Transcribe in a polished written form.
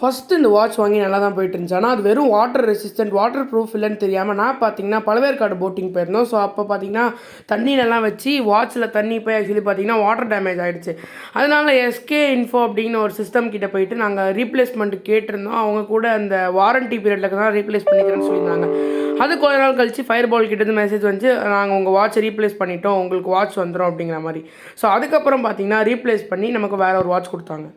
First இந்த watch வாங்கி நல்லா தான் போயிட்டு இருந்துச்சு. ஆனால் அது வெறும் வாட்டர் ரெசிஸ்டன்ட், வாட்டர் ப்ரூஃப் இல்லைன்னு தெரியாமல் நான் பார்த்தீங்கன்னா பழவேற்காடு போட்டிங் போயிருந்தோம். ஸோ அப்போ பார்த்தீங்கன்னா தண்ணியிலலாம் வச்சு வாட்சில் தண்ணி போய் ஆக்சுவலி பார்த்தீங்கன்னா வாட்டர் டேமேஜ் ஆகிடுச்சு. அதனால எஸ்கே இன்ஃபோ அப்படின்னு ஒரு சிஸ்டம் கிட்ட போயிட்டு நாங்கள் ரீப்ளேஸ்மெண்ட் கேட்டிருந்தோம். அவங்க கூட அந்த வாரண்ட்டி பீரியடில் தான் ரீப்ளேஸ் பண்ணிக்கிறேன்னு சொல்லியிருந்தாங்க. அது கொஞ்ச நாள் கழிச்சு ஃபயர்பால் கிட்டேருந்து மெசேஜ் வந்துச்சு, நாங்கள் உங்கள் வாட்சை ரீப்ளேஸ் பண்ணிட்டோம், உங்களுக்கு வாட்ச் வந்துடும் அப்படிங்கிற மாதிரி. ஸோ அதுக்கப்புறம் பார்த்தீங்கன்னா ரீப்ளேஸ் பண்ணி நமக்கு வேறு ஒரு வாட்ச் கொடுத்தாங்க.